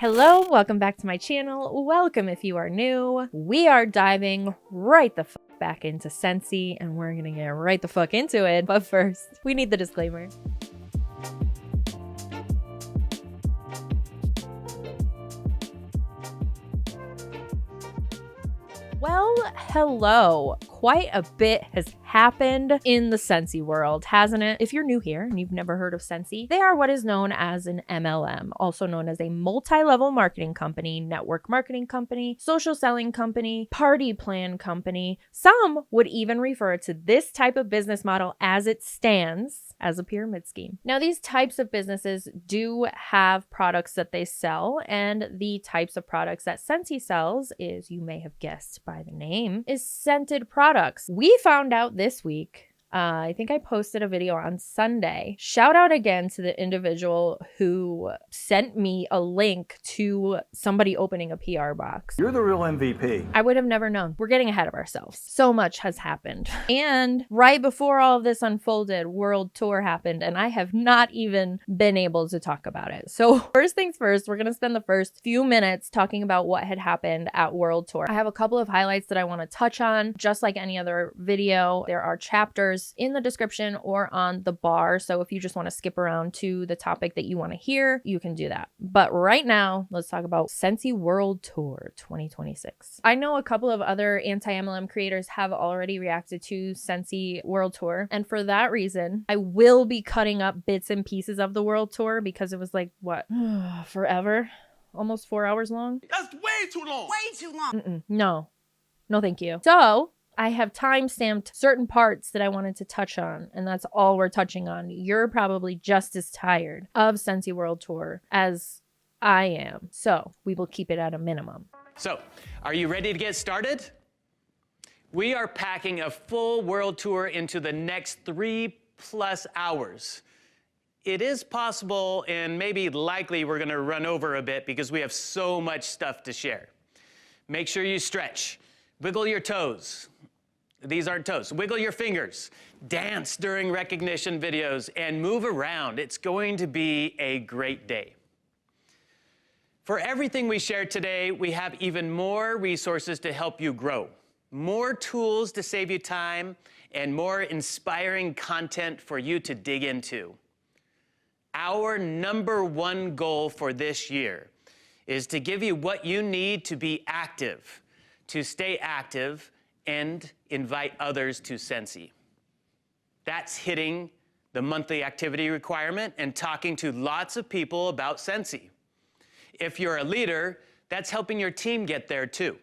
Hello, welcome back to my channel. Welcome if you are new. We are diving right the fuck back into Scentsy, and we're gonna get right the fuck into it. But first, we need the disclaimer. Well, hello. Quite a bit has happened in the Scentsy world, hasn't it? If you're new here and you've never heard of Scentsy, they are what is known as an MLM, also known as a multi-level marketing company, network marketing company, social selling company, party plan company. Some would even refer to this type of business model as it stands as a pyramid scheme. Now, these types of businesses do have products that they sell, and the types of products that Scentsy sells is, you may have guessed by the name, is scented products. We found out this week, I think I posted a video on Sunday. Shout out again to the individual who sent me a link to somebody opening a PR box. You're the real MVP. I would have never known. We're getting ahead of ourselves. So much has happened. And right before all of this unfolded, World Tour happened, and I have not even been able to talk about it. So first things first, we're going to spend the first few minutes talking about what had happened at World Tour. I have a couple of highlights that I want to touch on. Just like any other video, there are chapters in the description or on the bar. So if you just want to skip around to the topic that you want to hear, you can do that. But right now, let's talk about Scentsy World Tour 2026. I know a couple of other anti-mlm creators have already reacted to Scentsy World Tour. And for that reason, I will be cutting up bits and pieces of the World Tour because it was like, what, forever? Almost 4 hours long? That's way too long. Way too long. No, thank you. So I have time-stamped certain parts that I wanted to touch on, and that's all we're touching on. You're probably just as tired of Scentsy World Tour as I am, so we will keep it at a minimum. So, are you ready to get started? We are packing a full world tour into the next 3+ hours. It is possible and maybe likely we're gonna run over a bit because we have so much stuff to share. Make sure you stretch, wiggle your toes. These aren't toes. Wiggle your fingers, dance during recognition videos, and move around. It's going to be a great day. For everything we shared today, we have even more resources to help you grow, more tools to save you time, and more inspiring content for you to dig into. Our #1 goal for this year is to give you what you need to be active, to stay active, and invite others to Scentsy. That's hitting the monthly activity requirement and talking to lots of people about Scentsy. If you're a leader, that's helping your team get there too.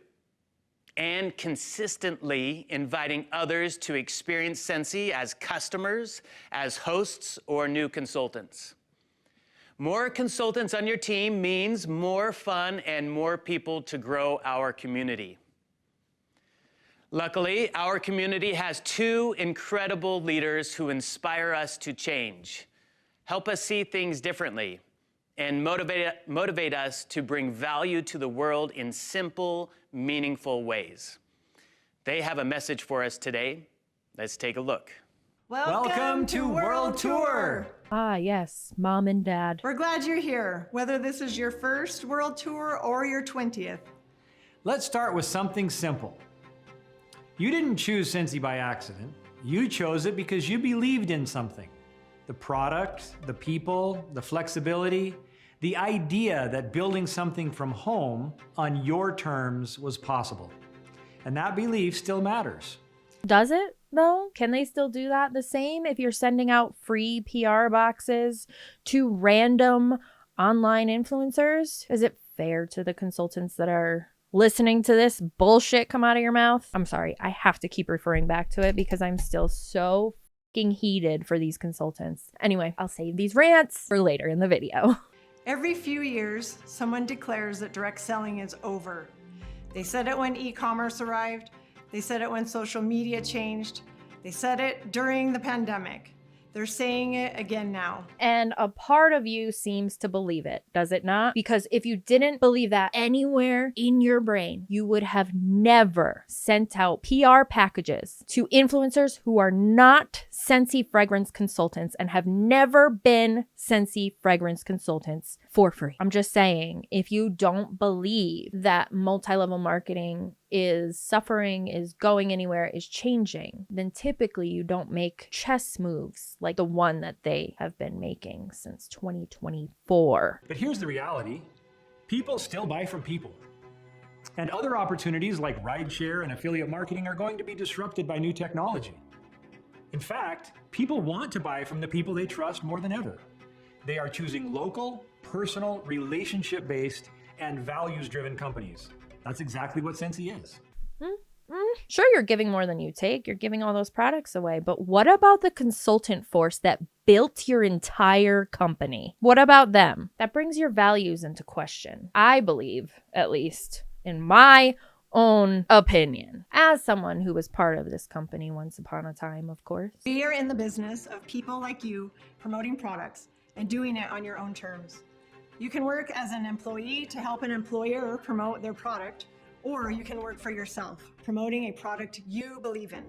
And consistently inviting others to experience Scentsy as customers, as hosts, or new consultants. More consultants on your team means more fun and more people to grow our community. Luckily, our community has 2 incredible leaders who inspire us to change, help us see things differently, and motivate us to bring value to the world in simple, meaningful ways. They have a message for us today. Let's take a look. Welcome to World Tour. Ah, yes, Mom and Dad. We're glad you're here, whether this is your first World Tour or your 20th. Let's start with something simple. You didn't choose Scentsy by accident. You chose it because you believed in something. The product, the people, the flexibility, the idea that building something from home on your terms was possible. And that belief still matters. Does it, though? Can they still do that the same if you're sending out free PR boxes to random online influencers? Is it fair to the consultants that are listening to this bullshit come out of your mouth? I'm sorry, I have to keep referring back to it because I'm still so fucking heated for these consultants. Anyway, I'll save these rants for later in the video. Every few years, someone declares that direct selling is over. They said it when e-commerce arrived. They said it when social media changed. They said it during the pandemic. They're saying it again now. And a part of you seems to believe it, does it not? Because if you didn't believe that anywhere in your brain, you would have never sent out PR packages to influencers who are not Scentsy fragrance consultants and have never been Scentsy fragrance consultants for free. I'm just saying, if you don't believe that multi-level marketing is suffering, is going anywhere, is changing, then typically you don't make chess moves like the one that they have been making since 2024. But here's the reality. People still buy from people. And other opportunities like rideshare and affiliate marketing are going to be disrupted by new technology. In fact, people want to buy from the people they trust more than ever. They are choosing local, personal, relationship-based, and values-driven companies. That's exactly what Scentsy is. Sure, you're giving more than you take. You're giving all those products away. But what about the consultant force that built your entire company? What about them? That brings your values into question. I believe, at least in my own opinion, as someone who was part of this company once upon a time, of course. We are in the business of people like you promoting products and doing it on your own terms. You can work as an employee to help an employer promote their product, or you can work for yourself, promoting a product you believe in.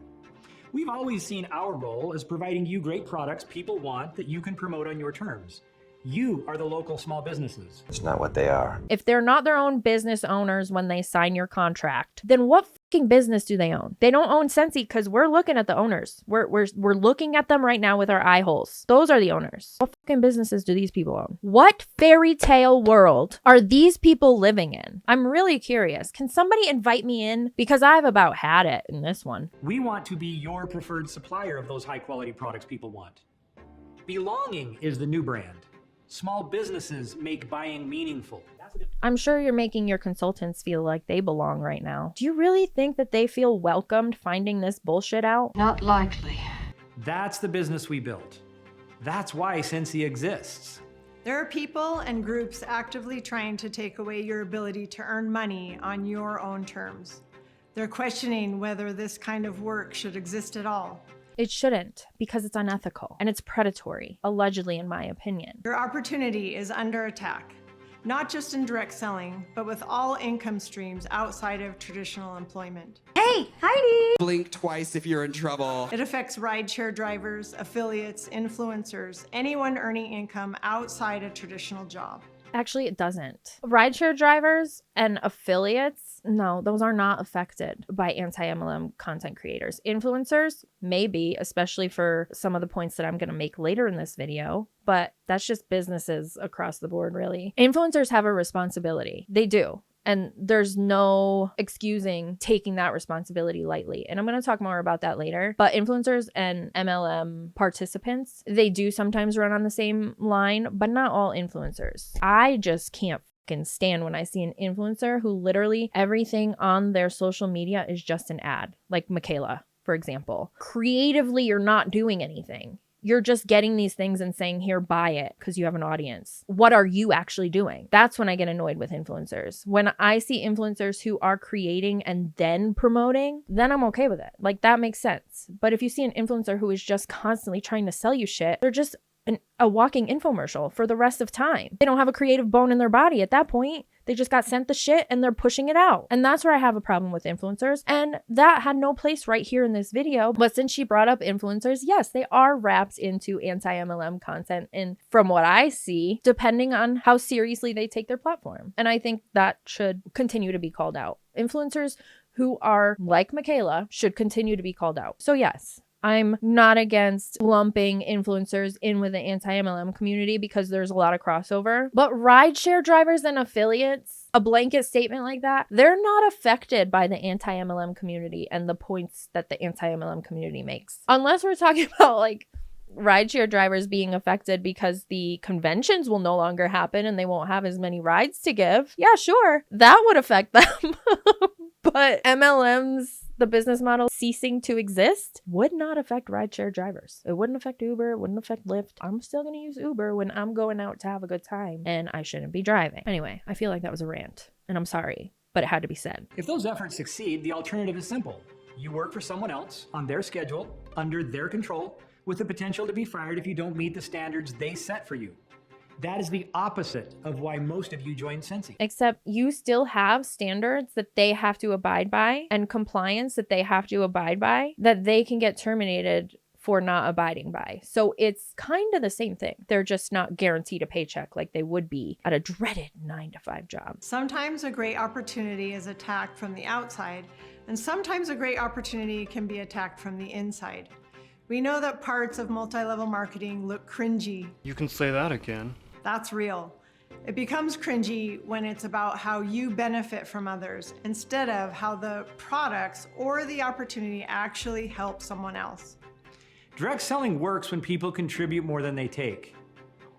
We've always seen our role as providing you great products people want that you can promote on your terms. You are the local small businesses. It's not what they are. If they're not their own business owners when they sign your contract, then what fucking business do they own? They don't own Scentsy because we're looking at the owners. We're looking at them right now with our eye holes. Those are the owners. What fucking businesses do these people own? What fairy tale world are these people living in? I'm really curious. Can somebody invite me in? Because I've about had it in this one. We want to be your preferred supplier of those high-quality products people want. Belonging is the new brand. Small businesses make buying meaningful. I'm sure you're making your consultants feel like they belong right now. Do you really think that they feel welcomed finding this bullshit out? Not likely. That's the business we built. That's why Scentsy exists. There are people and groups actively trying to take away your ability to earn money on your own terms. They're questioning whether this kind of work should exist at all. It shouldn't, because it's unethical and it's predatory, allegedly, in my opinion. Your opportunity is under attack, not just in direct selling, but with all income streams outside of traditional employment. Hey, Heidi! Blink twice if you're in trouble. It affects rideshare drivers, affiliates, influencers, anyone earning income outside a traditional job. Actually, it doesn't. Rideshare drivers and affiliates, no, those are not affected by anti-mlm content creators. Influencers, maybe, especially for some of the points that I'm going to make later in this video, but that's just businesses across the board, really. Influencers have a responsibility. They do. And there's no excusing taking that responsibility lightly. And I'm going to talk more about that later. But influencers and MLM participants, they do sometimes run on the same line, but not all influencers. I just can't fucking stand when I see an influencer who literally everything on their social media is just an ad. Like Michaela, for example. Creatively, you're not doing anything. You're just getting these things and saying, here, buy it because you have an audience. What are you actually doing? That's when I get annoyed with influencers. When I see influencers who are creating and then promoting, then I'm okay with it. Like, that makes sense. But if you see an influencer who is just constantly trying to sell you shit, they're just a walking infomercial for the rest of time. They don't have a creative bone in their body at that point. They just got sent the shit and they're pushing it out. And that's where I have a problem with influencers. And that had no place right here in this video. But since she brought up influencers, yes, they are wrapped into anti-mlm content. And from what I see, depending on how seriously they take their platform. And I think that should continue to be called out. Influencers who are like Michaela should continue to be called out. So yes, I'm not against lumping influencers in with the anti-mlm community because there's a lot of crossover. But rideshare drivers and affiliates, a blanket statement like that, they're not affected by the anti-mlm community and the points that the anti-mlm community makes. Unless we're talking about like rideshare drivers being affected because the conventions will no longer happen and they won't have as many rides to give. Yeah, sure. That would affect them. But MLMs, the business model ceasing to exist, would not affect rideshare drivers. It wouldn't affect Uber. It wouldn't affect Lyft. I'm still going to use Uber when I'm going out to have a good time and I shouldn't be driving. Anyway, I feel like that was a rant and I'm sorry, but it had to be said. If those efforts succeed, the alternative is simple. You work for someone else on their schedule, under their control, with the potential to be fired if you don't meet the standards they set for you. That is the opposite of why most of you joined Scentsy. Except you still have standards that they have to abide by and compliance that they have to abide by that they can get terminated for not abiding by. So it's kind of the same thing. They're just not guaranteed a paycheck like they would be at a dreaded 9-to-5 job. Sometimes a great opportunity is attacked from the outside, and sometimes a great opportunity can be attacked from the inside. We know that parts of multi-level marketing look cringy. You can say that again. That's real. It becomes cringy when it's about how you benefit from others instead of how the products or the opportunity actually help someone else. Direct selling works when people contribute more than they take,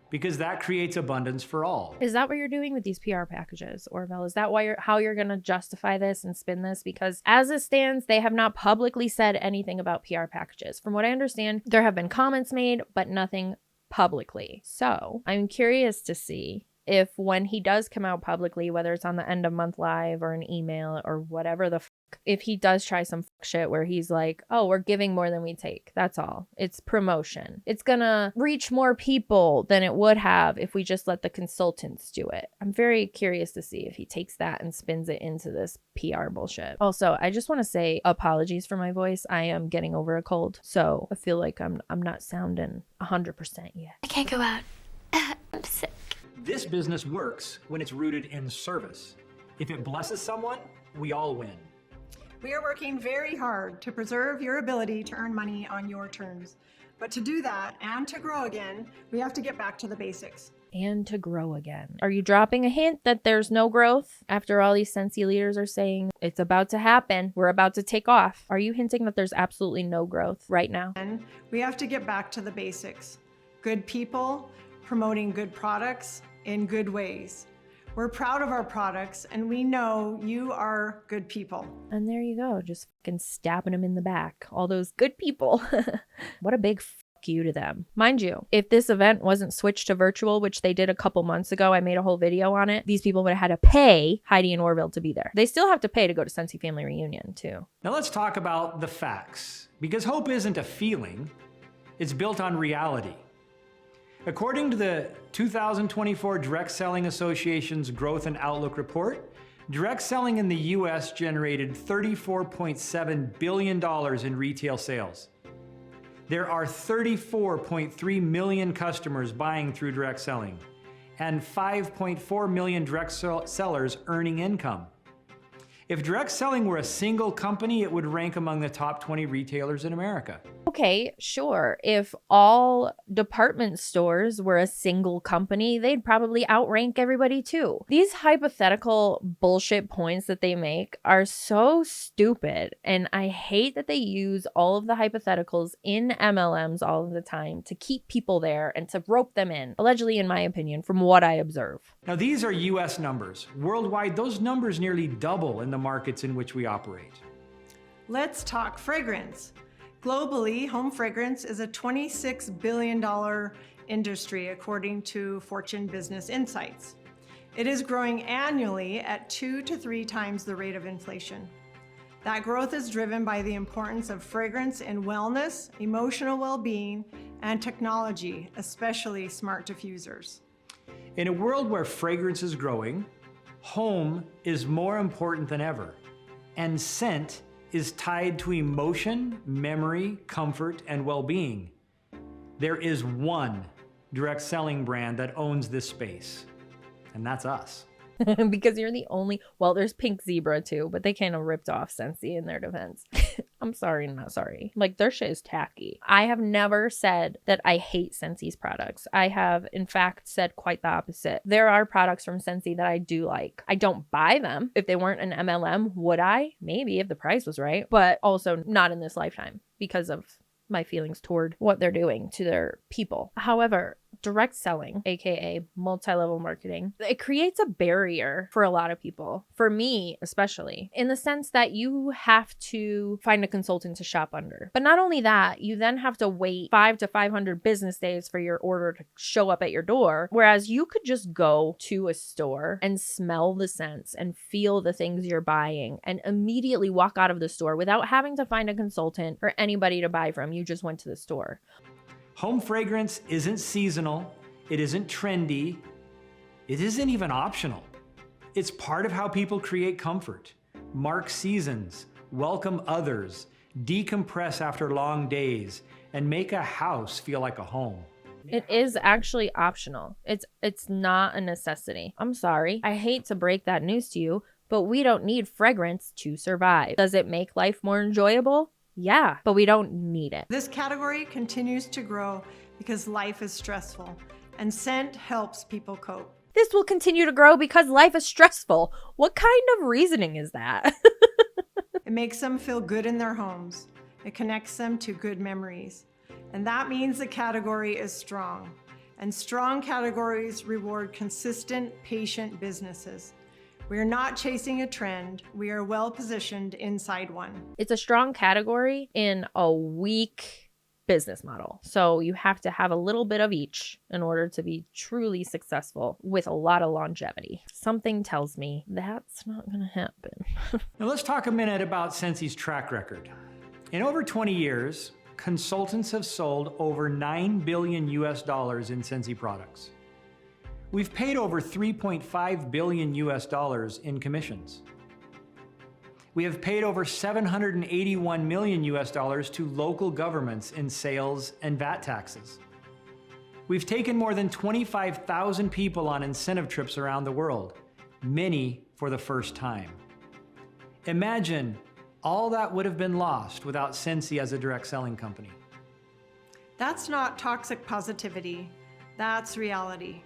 because that creates abundance for all. Is that what you're doing with these PR packages, Orville? Is that how you're going to justify this and spin this? Because as it stands, they have not publicly said anything about PR packages. From what I understand, there have been comments made, but nothing publicly. So I'm curious to see if when he does come out publicly, whether it's on the end of month live or an email or whatever the if he does try some shit where he's like, oh, we're giving more than we take. That's all. It's promotion. It's gonna reach more people than it would have if we just let the consultants do it. I'm very curious to see if he takes that and spins it into this PR bullshit. Also, I just want to say apologies for my voice. I am getting over a cold, so I feel like I'm not sounding 100% yet. I can't go out. I'm sick. This business works when it's rooted in service. If it blesses someone, we all win. We are working very hard to preserve your ability to earn money on your terms. But to do that and to grow again, we have to get back to the basics. And to grow again. Are you dropping a hint that there's no growth after all these Scentsy leaders are saying it's about to happen? We're about to take off. Are you hinting that there's absolutely no growth right now? And we have to get back to the basics. Good people, promoting good products in good ways. We're proud of our products, and we know you are good people. And there you go, just fucking stabbing them in the back. All those good people. What a big fuck you to them. Mind you, if this event wasn't switched to virtual, which they did a couple months ago, I made a whole video on it, these people would have had to pay Heidi and Orville to be there. They still have to pay to go to Scentsy Family Reunion, too. Now let's talk about the facts, because hope isn't a feeling, it's built on reality. According to the 2024 Direct Selling Association's Growth and Outlook Report, direct selling in the US generated $34.7 billion in retail sales. There are 34.3 million customers buying through direct selling and 5.4 million direct sellers earning income. If direct selling were a single company, it would rank among the top 20 retailers in America. Okay, sure. If all department stores were a single company, they'd probably outrank everybody too. These hypothetical bullshit points that they make are so stupid, and I hate that they use all of the hypotheticals in MLMs all of the time to keep people there and to rope them in, allegedly in my opinion, from what I observe. Now these are US numbers. Worldwide, those numbers nearly double in the markets in which we operate. Let's talk fragrance. Globally, home fragrance is a $26 billion industry, according to Fortune Business Insights. It is growing annually at 2 to 3 times the rate of inflation. That growth is driven by the importance of fragrance in wellness, emotional well-being, and technology, especially smart diffusers. In a world where fragrance is growing, home is more important than ever, and scent is tied to emotion, memory, comfort, and well-being. There is one direct selling brand that owns this space, and that's us. Because you're the only, well, there's Pink Zebra too, but they kind of ripped off Scentsy in their defense. I'm sorry, not sorry. Like, their shit is tacky. I have never said that I hate Scentsy's products. I have, in fact, said quite the opposite. There are products from Scentsy that I do like. I don't buy them. If they weren't an MLM, would I? Maybe, if the price was right, but also not in this lifetime because of my feelings toward what they're doing to their people. However, direct selling, aka multi-level marketing, it creates a barrier for a lot of people, for me especially, in the sense that you have to find a consultant to shop under. But not only that, you then have to wait 5 to 500 business days for your order to show up at your door, whereas you could just go to a store and smell the scents and feel the things you're buying and immediately walk out of the store without having to find a consultant or anybody to buy from. You just went to the store. Home fragrance isn't seasonal, it isn't trendy, it isn't even optional. It's part of how people create comfort, mark seasons, welcome others, decompress after long days, and make a house feel like a home. It is actually optional. It's not a necessity. I'm sorry. I hate to break that news to you, but we don't need fragrance to survive. Does it make life more enjoyable? Yeah, but we don't need it. This category continues to grow because life is stressful, and scent helps people cope. This will continue to grow because life is stressful. What kind of reasoning is that? It makes them feel good in their homes. It connects them to good memories. And that means the category is strong. And strong categories reward consistent, patient businesses. We are not chasing a trend. We are well positioned inside one. It's a strong category in a weak business model. So you have to have a little bit of each in order to be truly successful with a lot of longevity. Something tells me that's not going to happen. Now let's talk a minute about Scentsy's track record. In over 20 years, consultants have sold over $9 billion in Scentsy products. We've paid over $3.5 billion in commissions. We have paid over $781 million to local governments in sales and VAT taxes. We've taken more than 25,000 people on incentive trips around the world, many for the first time. Imagine all that would have been lost without Scentsy as a direct selling company. That's not toxic positivity. That's reality.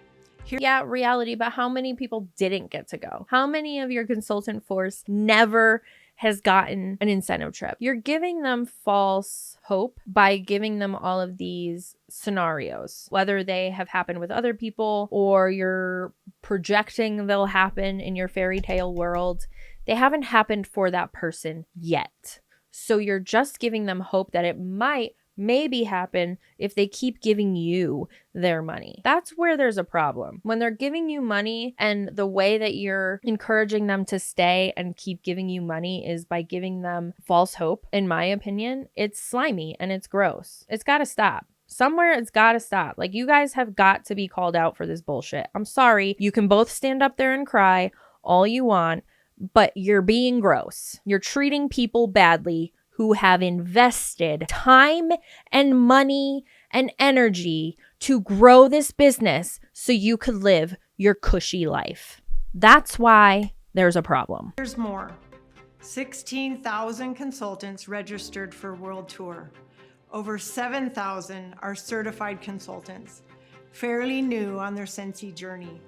Yeah, reality, but how many people didn't get to go? How many of your consultant force never has gotten an incentive trip? You're giving them false hope by giving them all of these scenarios, whether they have happened with other people or you're projecting they'll happen in your fairy tale world. They haven't happened for that person yet. So you're just giving them hope that it might maybe happen if they keep giving you their money. That's where there's a problem. When they're giving you money and the way that you're encouraging them to stay and keep giving you money is by giving them false hope, in my opinion, it's slimy and it's gross. It's got to stop. Somewhere it's got to stop. Like, you guys have got to be called out for this bullshit. I'm sorry. You can both stand up there and cry all you want, but you're being gross. You're treating people badly who have invested time and money and energy to grow this business so you could live your cushy life. That's why there's a problem. There's more. 16,000 consultants registered for World Tour. Over 7,000 are certified consultants, fairly new on their Scentsy journey.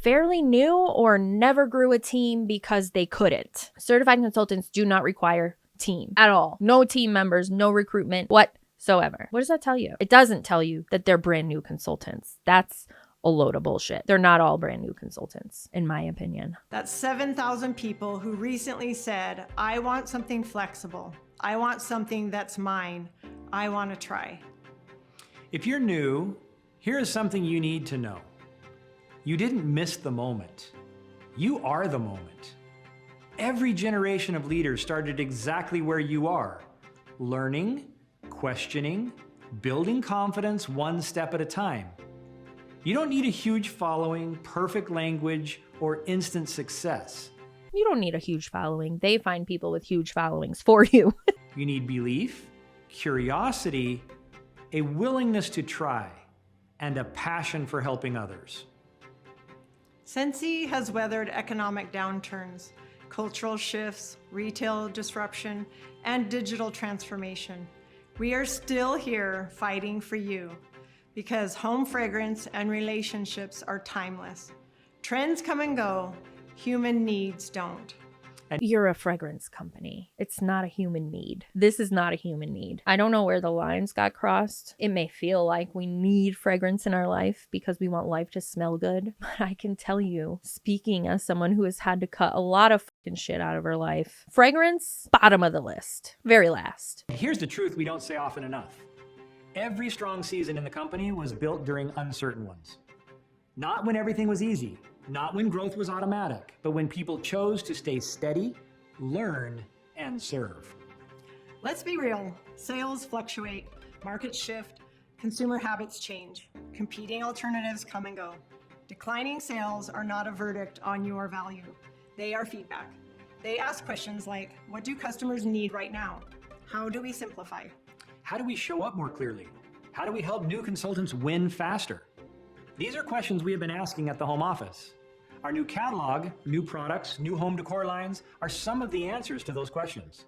Fairly new or never grew a team because they couldn't. Certified consultants do not require team at all. No team members, no recruitment whatsoever. What does that tell you? It doesn't tell you that they're brand new consultants. That's a load of bullshit. They're not all brand new consultants, in my opinion. That's 7,000 people who recently said, I want something flexible. I want something that's mine. I want to try. If you're new, here is something you need to know. You didn't miss the moment. You are the moment. Every generation of leaders started exactly where you are, learning, questioning, building confidence one step at a time. You don't need a huge following, perfect language, or instant success. You don't need a huge following. They find people with huge followings for you. You need belief, curiosity, a willingness to try, and a passion for helping others. Scentsy has weathered economic downturns, cultural shifts, retail disruption, and digital transformation. We are still here fighting for you because home fragrance and relationships are timeless. Trends come and go, human needs don't. You're a fragrance company. It's not a human need. This is not a human need. I don't know where the lines got crossed. It may feel like we need fragrance in our life because we want life to smell good. But I can tell you, speaking as someone who has had to cut a lot of fucking shit out of her life, fragrance, bottom of the list. Very last. Here's the truth we don't say often enough. Every strong season in the company was built during uncertain ones. Not when everything was easy. Not when growth was automatic, but when people chose to stay steady, learn, and serve. Let's be real. Sales fluctuate, markets shift, consumer habits change, competing alternatives come and go. Declining sales are not a verdict on your value. They are feedback. They ask questions like, what do customers need right now? How do we simplify? How do we show up more clearly? How do we help new consultants win faster? These are questions we have been asking at the home office. Our new catalog, new products, new home decor lines are some of the answers to those questions.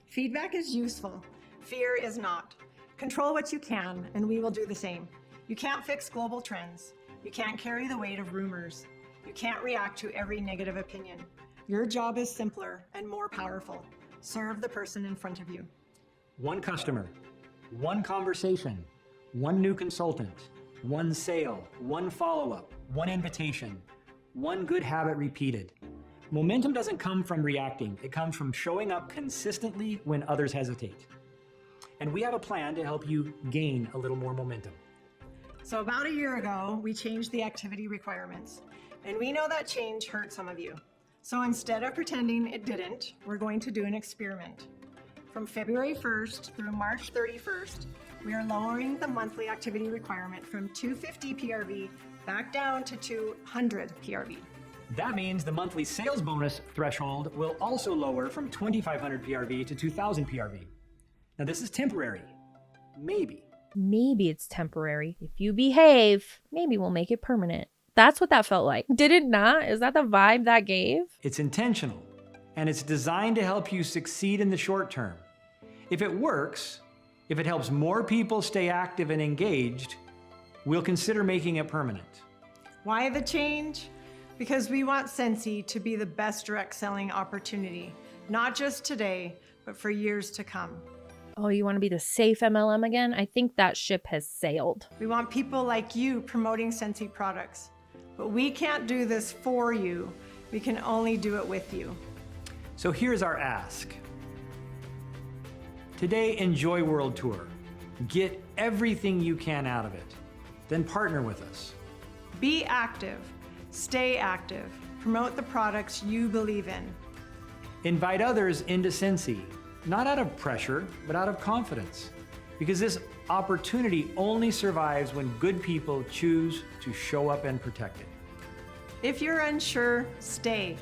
Feedback is useful. Fear is not. Control what you can, and we will do the same. You can't fix global trends. You can't carry the weight of rumors. You can't react to every negative opinion. Your job is simpler and more powerful. Serve the person in front of you. One customer, one conversation, one new consultant, one sale, one follow-up, one invitation, one good habit repeated. Momentum doesn't come from reacting. It comes from showing up consistently when others hesitate. And we have a plan to help you gain a little more momentum. So about a year ago, we changed the activity requirements. And we know that change hurt some of you. So instead of pretending it didn't, we're going to do an experiment. From February 1st through March 31st, we are lowering the monthly activity requirement from 250 PRV back down to 200 PRV. That means the monthly sales bonus threshold will also lower from 2,500 PRV to 2,000 PRV. Now this is temporary. Maybe. Maybe it's temporary. If you behave, maybe we'll make it permanent. That's what that felt like. Did it not? Is that the vibe that gave? It's intentional, and it's designed to help you succeed in the short term. If it works, if it helps more people stay active and engaged, we'll consider making it permanent. Why the change? Because we want Scentsy to be the best direct selling opportunity, not just today, but for years to come. Oh, you want to be the safe MLM again? I think that ship has sailed. We want people like you promoting Scentsy products. But we can't do this for you. We can only do it with you. So here's our ask. Today, enjoy World Tour. Get everything you can out of it. Then partner with us. Be active. Stay active. Promote the products you believe in. Invite others into Scentsy, not out of pressure, but out of confidence. Because this opportunity only survives when good people choose to show up and protect it. If you're unsure, stay.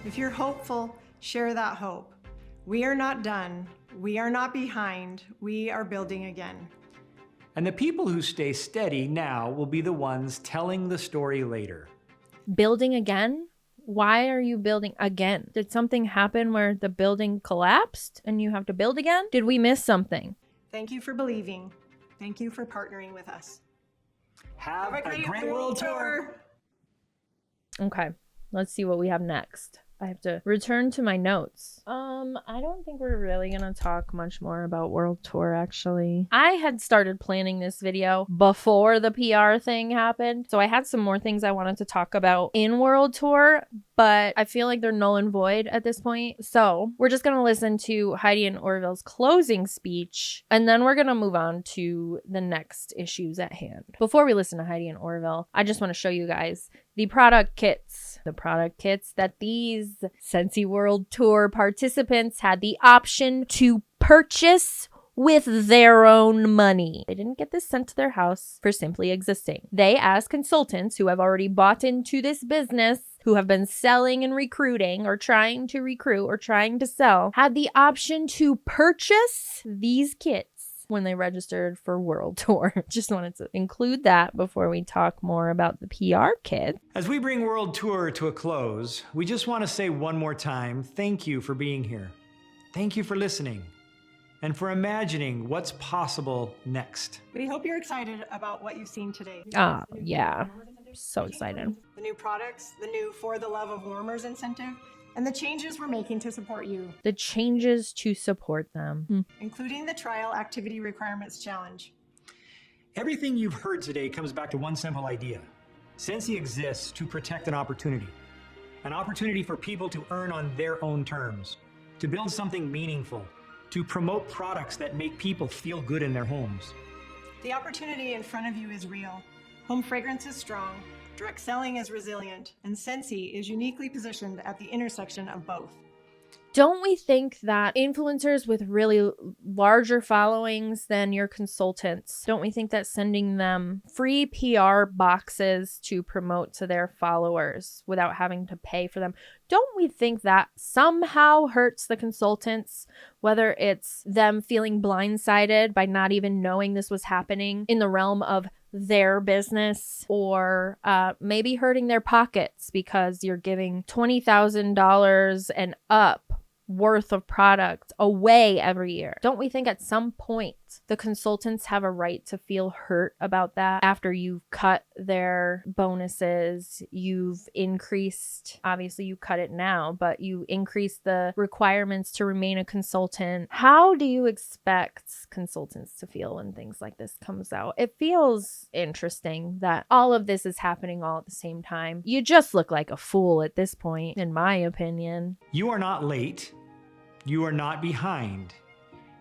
If you're hopeful, share that hope. We are not done. We are not behind. We are building again. And the people who stay steady now will be the ones telling the story later. Building again? Why are you building again? Did something happen where the building collapsed and you have to build again? Did we miss something? Thank you for believing. Thank you for partnering with us. Have a great World Tour! Okay, let's see what we have next. I have to return to my notes. I don't think we're really gonna talk much more about World Tour, actually. I had started planning this video before the PR thing happened, so I had some more things I wanted to talk about in World Tour, but I feel like they're null and void at this point. So we're just gonna listen to Heidi and Orville's closing speech, and then we're gonna move on to the next issues at hand. Before we listen to Heidi and Orville, I just want to show you guys the product kits. The product kits that these Scentsy World Tour participants had the option to purchase with their own money. They didn't get this sent to their house for simply existing. They, as consultants who have already bought into this business, who have been selling and recruiting or trying to recruit or trying to sell, had the option to purchase these kits when they registered for World Tour. Just wanted to include that before we talk more about the PR kit. As we bring World Tour to a close, we just want to say one more time, thank you for being here. Thank you for listening and for imagining what's possible next. We hope you're excited about what you've seen today. Yeah. So excited. The new products, the new For the Love of Warmers incentive, and the changes we're making to support you. The changes to support them. Including the Trial Activity Requirements Challenge. Everything you've heard today comes back to one simple idea. Scentsy exists to protect an opportunity for people to earn on their own terms, to build something meaningful, to promote products that make people feel good in their homes. The opportunity in front of you is real. Home fragrance is strong, direct selling is resilient, and Scentsy is uniquely positioned at the intersection of both. Don't we think that influencers with really larger followings than your consultants, don't we think that sending them free PR boxes to promote to their followers without having to pay for them, don't we think that somehow hurts the consultants, whether it's them feeling blindsided by not even knowing this was happening in the realm of their business, or maybe hurting their pockets because you're giving $20,000 and up worth of product away every year? Don't we think at some point the consultants have a right to feel hurt about that after you've cut their bonuses, you've increased, obviously you cut it now, but you increased the requirements to remain a consultant? How do you expect consultants to feel when things like this comes out? It feels interesting that all of this is happening all at the same time. You just look like a fool at this point, in my opinion. You are not late. You are not behind.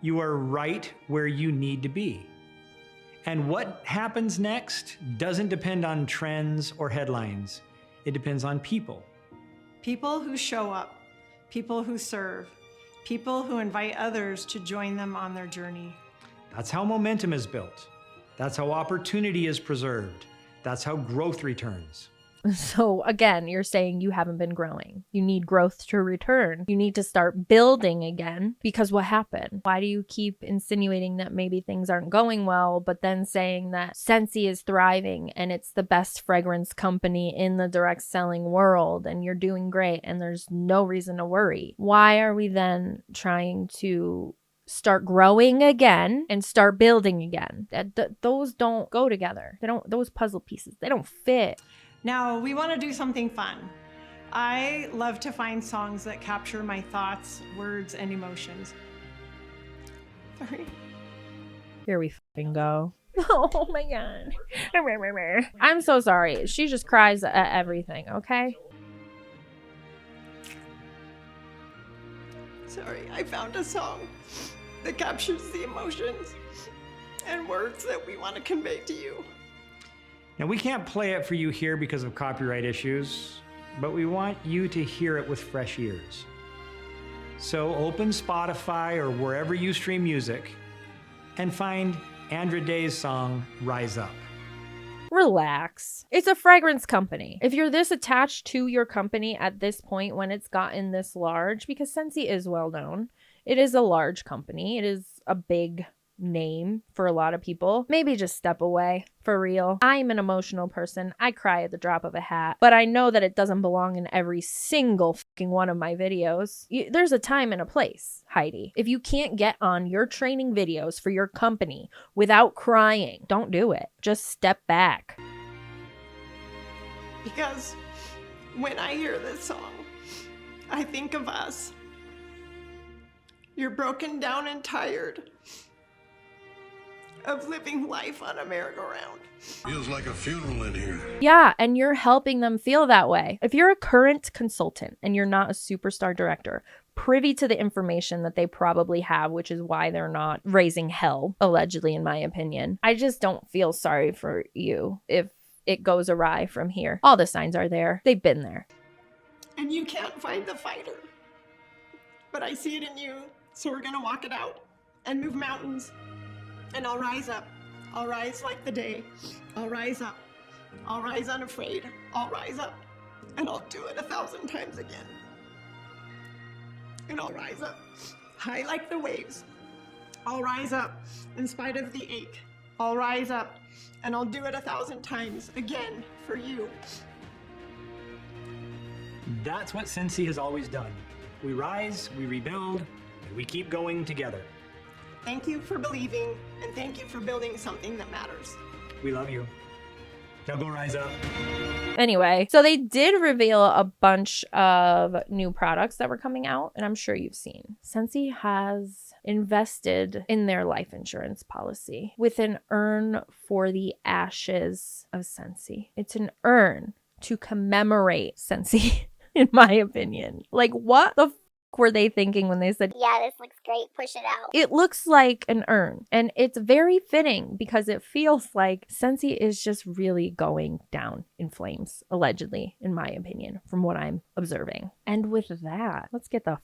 You are right where you need to be. And what happens next doesn't depend on trends or headlines. It depends on people. People who show up, people who serve, people who invite others to join them on their journey. That's how momentum is built. That's how opportunity is preserved. That's how growth returns. So again, you're saying you haven't been growing. You need growth to return. You need to start building again, because what happened? Why do you keep insinuating that maybe things aren't going well, but then saying that Scentsy is thriving and it's the best fragrance company in the direct selling world and you're doing great and there's no reason to worry? Why are we then trying to start growing again and start building again? Those don't go together. Those puzzle pieces, they don't fit. Now, we want to do something fun. I love to find songs that capture my thoughts, words, and emotions. Sorry. Here we fucking go. Oh my god. I'm so sorry. She just cries at everything, okay? Sorry, I found a song that captures the emotions and words that we want to convey to you. Now, we can't play it for you here because of copyright issues, but we want you to hear it with fresh ears. So open Spotify or wherever you stream music and find Andra Day's song, Rise Up. Relax. It's a fragrance company. If you're this attached to your company at this point when it's gotten this large, because Scentsy is well known, it is a large company. It is a big name for a lot of people. Maybe just step away, for real. I'm an emotional person. I cry at the drop of a hat, but I know that it doesn't belong in every single fucking one of my videos. There's a time and a place, Heidi. If you can't get on your training videos for your company without crying, don't do it. Just step back. Because when I hear this song, I think of us. You're broken down and tired of living life on a merry-go-round. Feels like a funeral in here. Yeah, and you're helping them feel that way. If you're a current consultant and you're not a superstar director, privy to the information that they probably have, which is why they're not raising hell, allegedly, in my opinion, I just don't feel sorry for you if it goes awry from here. All the signs are there. They've been there. And you can't find the fighter. But I see it in you, so we're gonna walk it out and move mountains. And I'll rise up. I'll rise like the day. I'll rise up. I'll rise unafraid. I'll rise up. And I'll do it 1,000 times again. And I'll rise up high like the waves. I'll rise up in spite of the ache. I'll rise up and I'll do it 1,000 times again for you. That's what Scentsy has always done. We rise, we rebuild, and we keep going together. Thank you for believing, and thank you for building something that matters. We love you. Now go rise up. Anyway, so they did reveal a bunch of new products that were coming out, and I'm sure you've seen. Scentsy has invested in their life insurance policy with an urn for the ashes of Scentsy. It's an urn to commemorate Scentsy, in my opinion. Like, what the were they thinking when they said, Yeah, this looks great. Push it out. it looks like an urn? And it's very fitting because it feels like Scentsy is just really going down in flames, allegedly, in my opinion, from what I'm observing. And with that, let's get the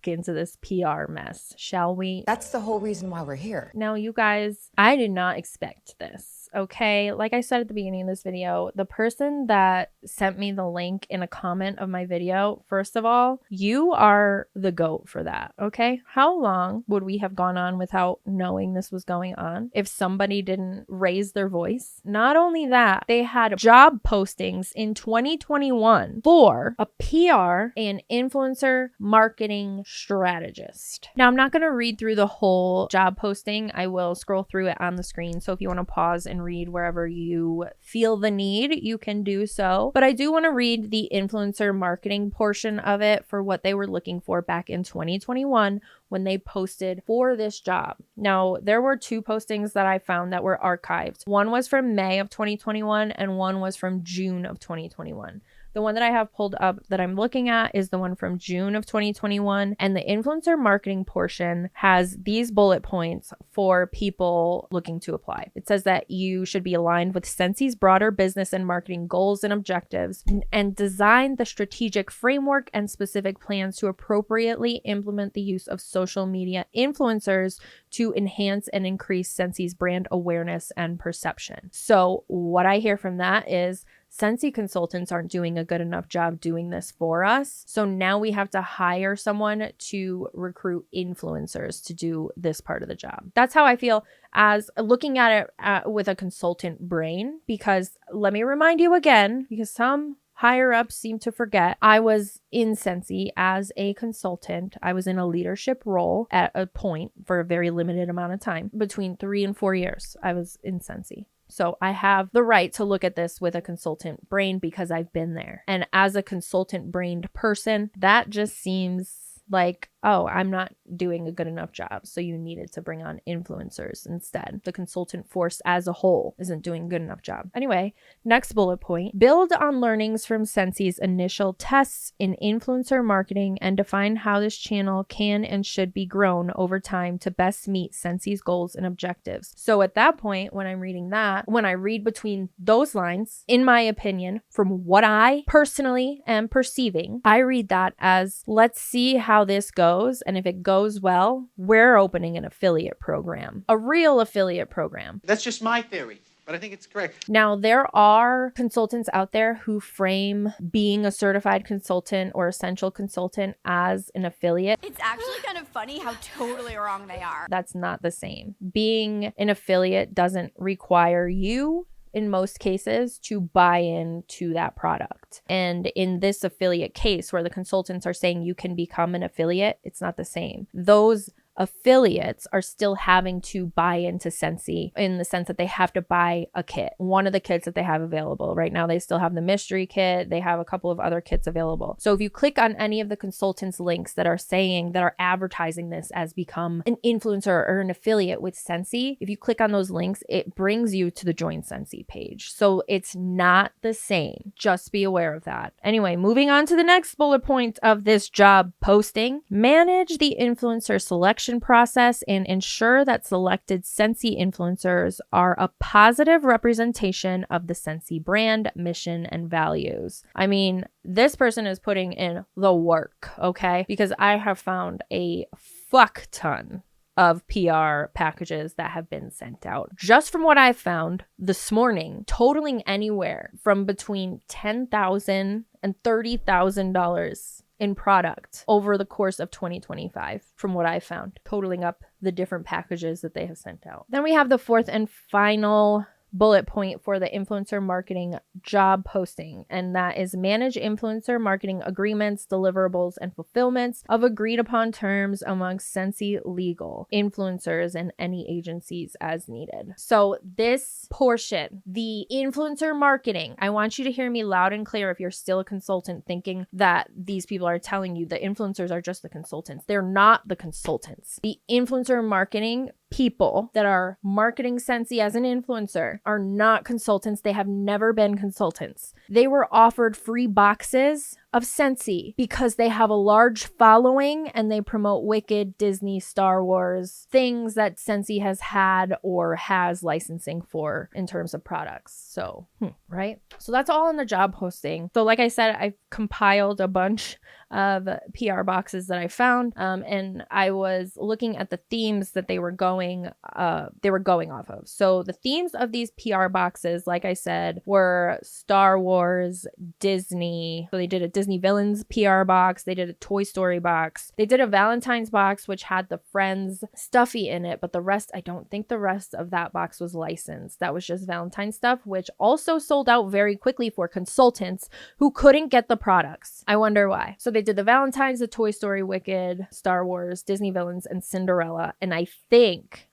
into this PR mess, shall we? That's the whole reason why we're here. Now, you guys, I did not expect this. Okay, like I said at the beginning of this video, the person that sent me the link in a comment of my video, first of all, you are the GOAT for that, okay? How long would we have gone on without knowing this was going on if somebody didn't raise their voice? Not only that, they had job postings in 2021 for a PR and influencer marketing strategist. Now, I'm not going to read through the whole job posting. I will scroll through it on the screen, so if you want to pause and read wherever you feel the need, you can do so. But I do want to read the influencer marketing portion of it for what they were looking for back in 2021 when they posted for this job. Now, there were two postings that I found that were archived. One was from May of 2021 and one was from June of 2021. The one that I have pulled up that I'm looking at is the one from June of 2021, and the influencer marketing portion has these bullet points for people looking to apply. It says that you should be aligned with Scentsy's broader business and marketing goals and objectives, and design the strategic framework and specific plans to appropriately implement the use of social media influencers to enhance and increase Scentsy's brand awareness and perception. So what I hear from that is Scentsy consultants aren't doing a good enough job doing this for us. So now we have to hire someone to recruit influencers to do this part of the job. That's how I feel as looking at it with a consultant brain, because let me remind you again, because some higher ups seem to forget, I was in Scentsy as a consultant. I was in a leadership role at a point for a very limited amount of time. Between 3 and 4 years, I was in Scentsy. So I have the right to look at this with a consultant brain because I've been there. And as a consultant brained person, that just seems like, oh, I'm not doing a good enough job, so you needed to bring on influencers instead. The consultant force as a whole isn't doing a good enough job. Anyway, next bullet point, build on learnings from Scentsy's initial tests in influencer marketing and define how this channel can and should be grown over time to best meet Scentsy's goals and objectives. So at that point, when I'm reading that, when I read between those lines, in my opinion, from what I personally am perceiving, I read that as, let's see how this goes. And if it goes well, we're opening an affiliate program, a real affiliate program. That's just my theory, but I think it's correct. Now, there are consultants out there who frame being a certified consultant or essential consultant as an affiliate. It's actually kind of funny how totally wrong they are. That's not the same. Being an affiliate doesn't require you, in most cases, to buy into that product. And in this affiliate case where the consultants are saying you can become an affiliate, it's not the same. Those affiliates are still having to buy into Scentsy in the sense that they have to buy a kit. One of the kits that they have available right now, they still have the mystery kit. They have a couple of other kits available. So if you click on any of the consultants links that are saying, that are advertising this as become an influencer or an affiliate with Scentsy, if you click on those links, it brings you to the Join Scentsy page. So it's not the same. Just be aware of that. Anyway, moving on to the next bullet point of this job posting, manage the influencer selection process and ensure that selected Scentsy influencers are a positive representation of the Scentsy brand, mission, and values. I mean, this person is putting in the work, okay? Because I have found a fuck ton of PR packages that have been sent out. Just from what I found this morning, totaling anywhere from between $10,000 and $30,000 in product over the course of 2025, from what I found, totaling up the different packages that they have sent out. Then we have the fourth and final bullet point for the influencer marketing job posting, and that is manage influencer marketing agreements, deliverables, and fulfillments of agreed upon terms amongst Scentsy legal, influencers, and any agencies as needed. So this portion, the influencer marketing, I want you to hear me loud and clear if you're still a consultant thinking that these people are telling you the influencers are just the consultants. They're not the consultants. The influencer marketing people that are marketing Scentsy as an influencer are not consultants. They have never been consultants. they were offered free boxes of Scentsy because they have a large following and they promote Wicked, Disney, Star Wars, things that Scentsy has had or has licensing for in terms of products. So, right? So that's all in the job posting. So like I said, I compiled a bunch of PR boxes that I found, and I was looking at the themes that they were going off of. So the themes of these PR boxes, like I said, were Star Wars, Disney. So they did a Disney villains PR box. They did a Toy Story box. They did a Valentine's box, which had the Friends stuffy in it, but the rest, I don't think the rest of that box was licensed. That was just Valentine's stuff, which also sold out very quickly for consultants who couldn't get the products. I wonder why. So they did the Valentine's, the Toy Story, Wicked, Star Wars, Disney villains, and Cinderella. And I think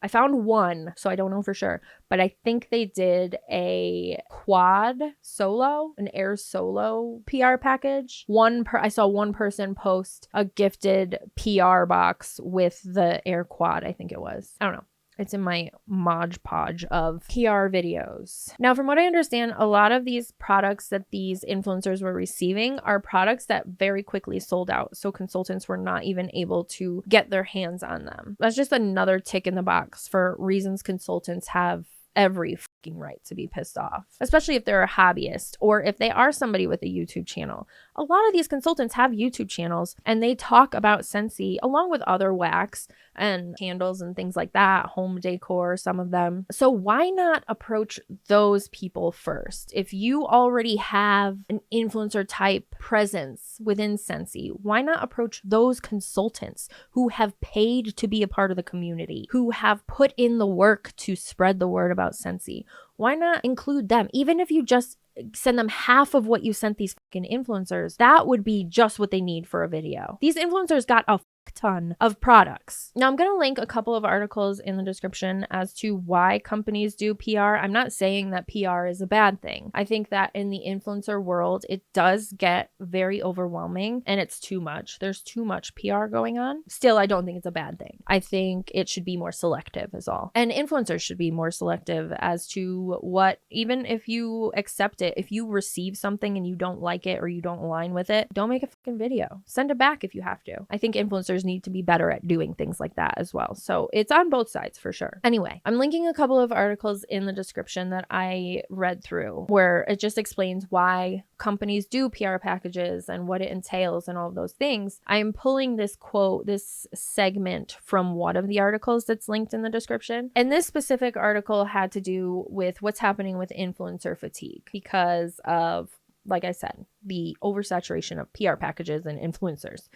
I found one, so I don't know for sure, but I think they did a quad solo, an air solo PR package. I saw one person post a gifted PR box with the air quad, I think it was. I don't know. It's in my Mod Podge of PR videos. Now, from what I understand, a lot of these products that these influencers were receiving are products that very quickly sold out. So consultants were not even able to get their hands on them. That's just another tick in the box for reasons consultants have every fucking right to be pissed off, especially if they're a hobbyist or if they are somebody with a YouTube channel. A lot of these consultants have YouTube channels and they talk about Scentsy along with other wax and candles and things like that, home decor, some of them. So why not approach those people first? If you already have an influencer type presence within Scentsy, why not approach those consultants who have paid to be a part of the community, who have put in the work to spread the word about Scentsy? Why not include them? Even if you just send them half of what you sent these fucking influencers, that would be just what they need for a video. These influencers got a ton of products. Now I'm going to link a couple of articles in the description as to why companies do PR. I'm not saying that PR is a bad thing. I think that in the influencer world, it does get very overwhelming and it's too much. There's too much PR going on. Still, I don't think it's a bad thing. I think it should be more selective is all. And influencers should be more selective as to what, even if you accept it, if you receive something and you don't like it or you don't align with it, don't make a fucking video. Send it back if you have to. I think influencers need to be better at doing things like that as well. So it's on both sides for sure. Anyway, I'm linking a couple of articles in the description that I read through where it just explains why companies do PR packages and what it entails and all of those things. I'm pulling this quote, this segment from one of the articles that's linked in the description. And this specific article had to do with what's happening with influencer fatigue because of, like I said, the oversaturation of PR packages and influencers.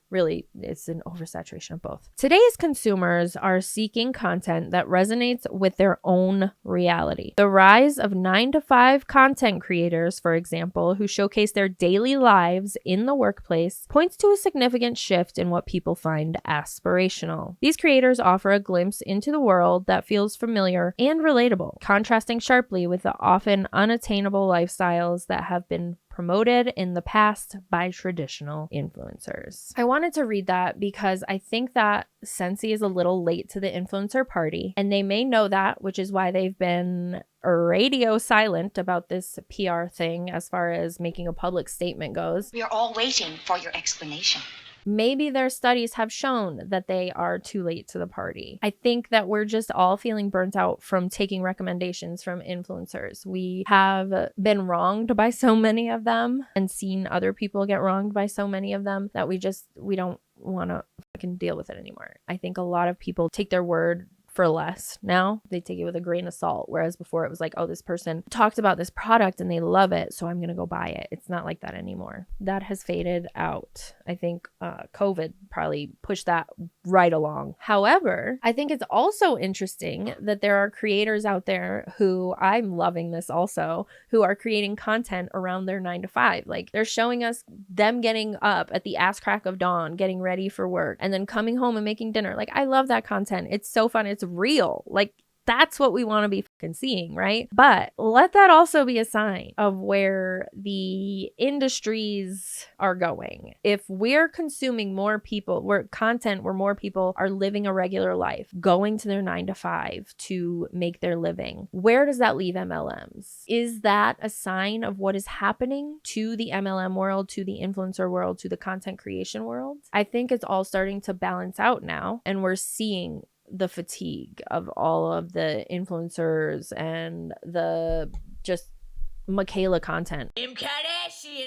Really, it's an oversaturation of both. Today's consumers are seeking content that resonates with their own reality. The rise of 9-to-5 content creators, for example, who showcase their daily lives in the workplace, points to a significant shift in what people find aspirational. These creators offer a glimpse into the world that feels familiar and relatable, contrasting sharply with the often unattainable lifestyles that have been promoted in the past by traditional influencers. I wanted to read that because I think that Scentsy is a little late to the influencer party, and they may know that, which is why they've been radio silent about this PR thing as far as making a public statement goes. We are all waiting for your explanation. Maybe their studies have shown that they are too late to the party. I think that we're just all feeling burnt out from taking recommendations from influencers. We have been wronged by so many of them and seen other people get wronged by so many of them that we don't want to fucking deal with it anymore. I think a lot of people take their word for less now. They take it with a grain of salt, whereas before it was like, oh, this person talked about this product and they love it, so I'm gonna go buy it. It's not like that anymore. That has faded out. I think COVID probably pushed that right along. However, I think it's also interesting that there are creators out there who, I'm loving this also, who are creating content around their 9-to-5. Like, they're showing us them getting up at the ass crack of dawn, getting ready for work, and then coming home and making dinner. Like, I love that content. It's so fun. It's real. Like, That's what we want to be fucking seeing, right? But let that also be a sign of where the industries are going. If we're consuming more people, where more people are living a regular life, going to their 9 to 5 to make their living, where does that leave MLMs? Is that a sign of what is happening to the MLM world, to the influencer world, to the content creation world? I think it's all starting to balance out now, and we're seeing the fatigue of all of the influencers and the just Michaela content.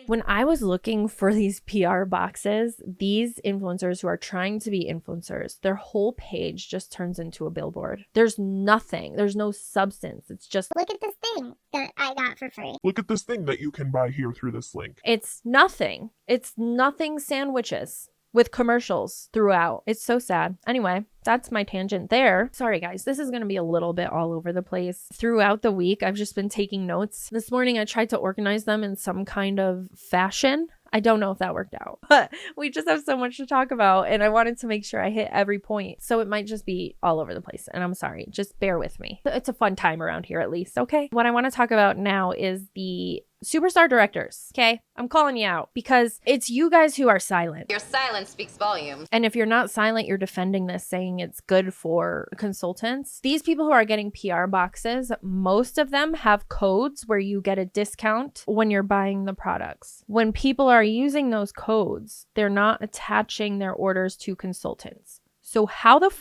When I was looking for these PR boxes, these influencers who are trying to be influencers, their whole page just turns into a billboard. There's nothing. There's no substance. It's just, look at this thing that I got for free. Look at this thing that you can buy here through this link. It's nothing. It's nothing sandwiches with commercials throughout. It's so sad. Anyway, that's my tangent there. Sorry guys, this is going to be a little bit all over the place. Throughout the week, I've just been taking notes. This morning, I tried to organize them in some kind of fashion. I don't know if that worked out, but we just have so much to talk about and I wanted to make sure I hit every point. So it might just be all over the place and I'm sorry, just bear with me. It's a fun time around here at least, okay? What I want to talk about now is the superstar directors, okay? I'm calling you out because it's you guys who are silent. Your silence speaks volumes. And if you're not silent, you're defending this, saying it's good for consultants. These people who are getting PR boxes, most of them have codes where you get a discount when you're buying the products. When people are using those codes, they're not attaching their orders to consultants. So how the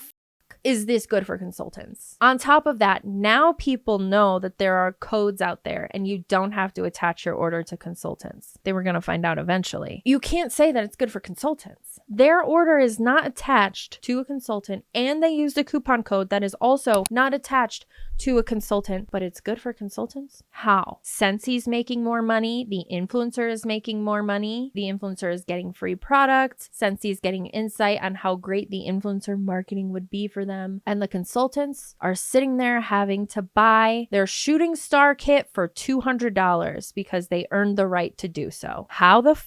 is this good for consultants? On top of that, now people know that there are codes out there and you don't have to attach your order to consultants. They were going to find out eventually. You can't say that it's good for consultants. Their order is not attached to a consultant and they used a coupon code that is also not attached to a consultant, but it's good for consultants? How? Scentsy's making more money. The influencer is making more money. The influencer is getting free products. Scentsy's getting insight on how great the influencer marketing would be for them. And the consultants are sitting there having to buy their shooting star kit for $200 because they earned the right to do so. How the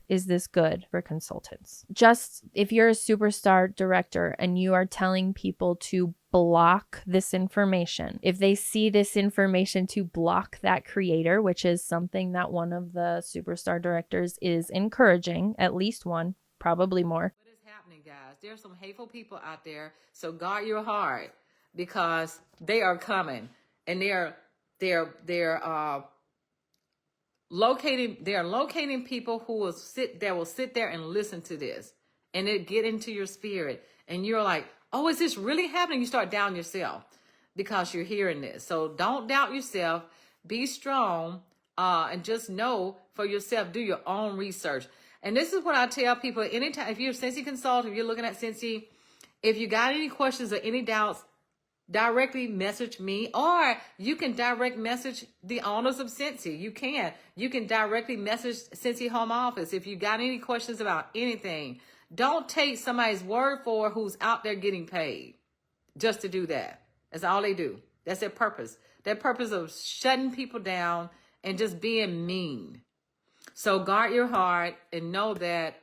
is this good for consultants? Just if you're a superstar director and you are telling people to block this information, if they see this information to block that creator, which is something that one of the superstar directors is encouraging, at least one, probably more. What is happening, guys? There's some hateful people out there, so guard your heart because they are coming and they're locating people who will sit there and listen to this and it get into your spirit and you're like, oh, is this really happening? You start doubting yourself because you're hearing this. So don't doubt yourself. Be strong and just know for yourself, do your own research. And this is what I tell people anytime, if you're a Scentsy consultant, if you're looking at Scentsy, if you got any questions or any doubts, directly message me, or you can direct message the owners of Scentsy. You can directly message Scentsy home office if you got any questions about anything. Don't take somebody's word for who's out there getting paid just to do that. That's all they do. That's their purpose. Their purpose of shutting people down and just being mean. So guard your heart and know that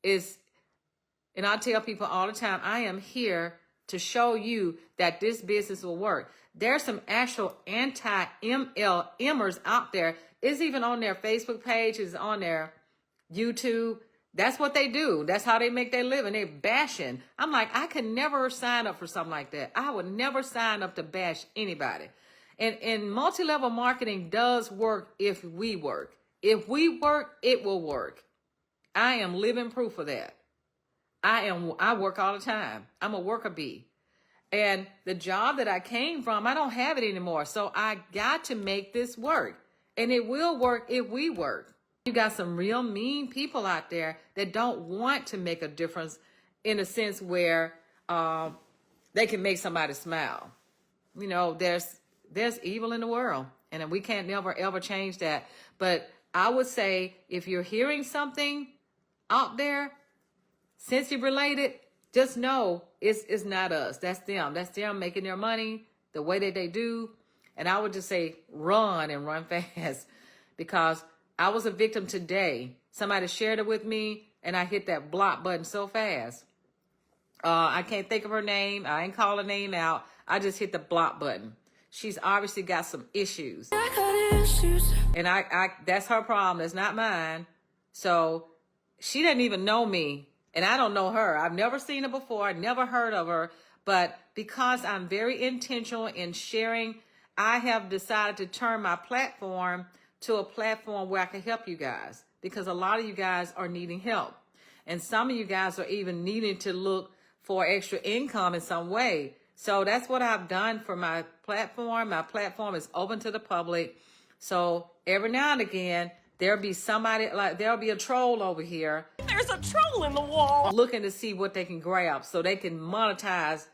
and I tell people all the time, I am here to show you that this business will work. There's some actual anti-mlmers out there. It's even on their Facebook page, it's on their YouTube. That's what they do. That's how they make their living. They're bashing. I'm like, I could never sign up for something like that. I would never sign up to bash anybody. And multi-level marketing does work if we work. If we work, it will work. I am living proof of that. I work all the time. I'm a worker bee. And the job that I came from, I don't have it anymore. So I got to make this work. And it will work if we work. You got some real mean people out there that don't want to make a difference in a sense where they can make somebody smile. You know, there's evil in the world. And we can't never, ever change that. But I would say if you're hearing something out there, Scentsy related, just know it's not us. That's them. That's them making their money the way that they do. And I would just say run and run fast because I was a victim today. Somebody shared it with me and I hit that block button so fast. I can't think of her name. I ain't call her name out. I just hit the block button. She's obviously got some issues. And I that's her problem. That's not mine. So she doesn't even know me, and I don't know her. I've never seen her before. Never heard of her. But because I'm very intentional in sharing, I have decided to turn my platform to a platform where I can help you guys, because a lot of you guys are needing help. And some of you guys are even needing to look for extra income in some way. So that's what I've done for my platform. My platform is open to the public. So every now and again, there'll be somebody, like there'll be a troll over here. There's a troll in the wall. Looking to see what they can grab so they can monetize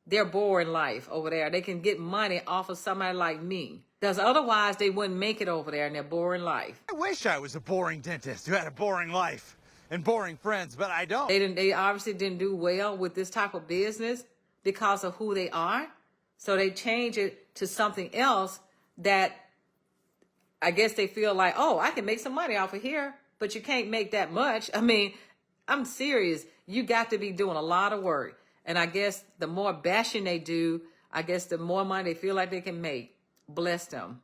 their boring life over there. They can get money off of somebody like me. Because otherwise they wouldn't make it over there in their boring life. I wish I was a boring dentist who had a boring life and boring friends, but I don't. They obviously didn't do well with this type of business because of who they are. So they change it to something else that I guess they feel like, oh, I can make some money off of here, but you can't make that much. I mean, I'm serious. You got to be doing a lot of work. And I guess the more bashing they do, I guess the more money they feel like they can make. Bless them.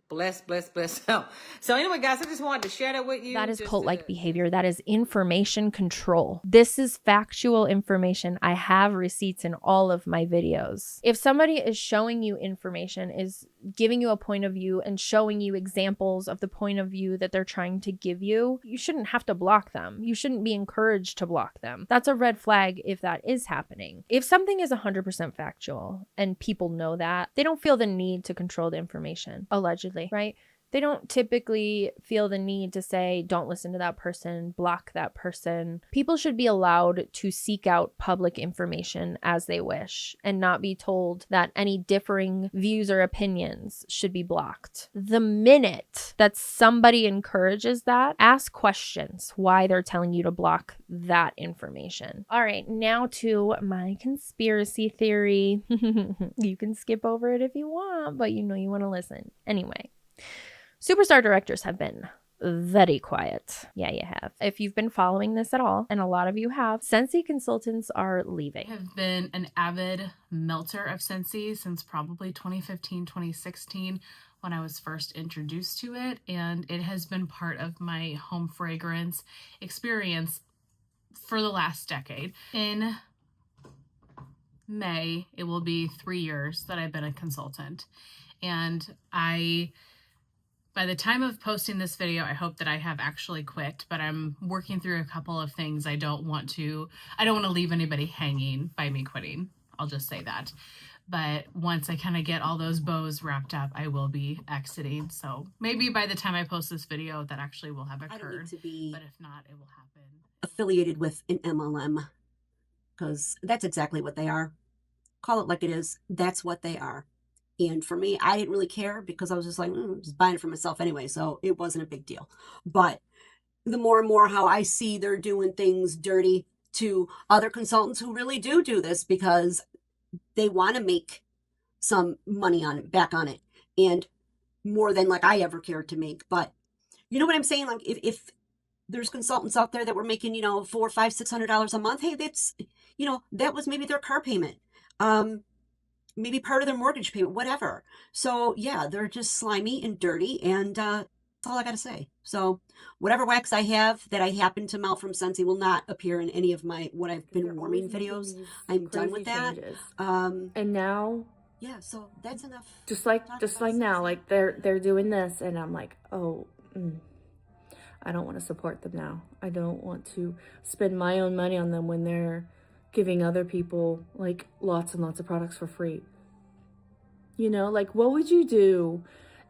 Bless them. So anyway, guys, I just wanted to share that with you. That is cult-like behavior. That is information control. This is factual information. I have receipts in all of my videos. If somebody is showing you information, is giving you a point of view and showing you examples of the point of view that they're trying to give you, you shouldn't have to block them. You shouldn't be encouraged to block them. That's a red flag if that is happening. If something is 100% factual and people know that, they don't feel the need to control the information, allegedly. Right? They don't typically feel the need to say, don't listen to that person, block that person. People should be allowed to seek out public information as they wish and not be told that any differing views or opinions should be blocked. The minute that somebody encourages that, ask questions why they're telling you to block that information. All right, now to my conspiracy theory. You can skip over it if you want, but you know you want to listen. Anyway. Superstar directors have been very quiet. Yeah, you have. If you've been following this at all, and a lot of you have, Scentsy consultants are leaving. I have been an avid melter of Scentsy since probably 2015, 2016, when I was first introduced to it, and it has been part of my home fragrance experience for the last decade. In May, it will be 3 years that I've been a consultant, and by the time of posting this video, I hope that I have actually quit, but I'm working through a couple of things. I don't want to leave anybody hanging by me quitting. I'll just say that. But once I kind of get all those bows wrapped up, I will be exiting. So maybe by the time I post this video, that actually will have occurred. I don't need to be but if not, it will happen. Affiliated with an MLM, because that's exactly what they are. Call it like it is. That's what they are. And for me, I didn't really care because I was just like, just buying it for myself anyway. So it wasn't a big deal. But the more and more how I see they're doing things dirty to other consultants who really do this because they want to make some money on it, back on it. And more than like I ever cared to make. But you know what I'm saying? Like if there's consultants out there that were making, $400, $500, $600 a month. Hey, that's, that was maybe their car payment. Maybe part of their mortgage payment, whatever. So yeah, they're just slimy and dirty, and that's all I gotta say. So whatever wax I have that I happen to melt from Scentsy will not appear in any of my what I've been warming videos. I'm done with that. And now, yeah, so that's enough. Just like now, like they're doing this, and I'm like, oh, I don't want to support them now. I don't want to spend my own money on them when they're giving other people like lots and lots of products for free. Like what would you do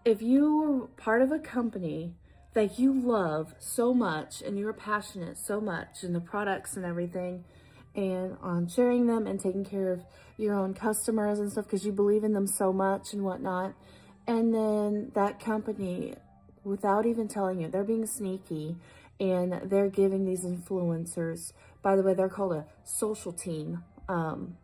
if you were part of a company that you love so much and you're passionate so much in the products and everything and on sharing them and taking care of your own customers and stuff because you believe in them so much and whatnot, and then that company, without even telling you, they're being sneaky and they're giving these influencers, by the way, they're called a social team, and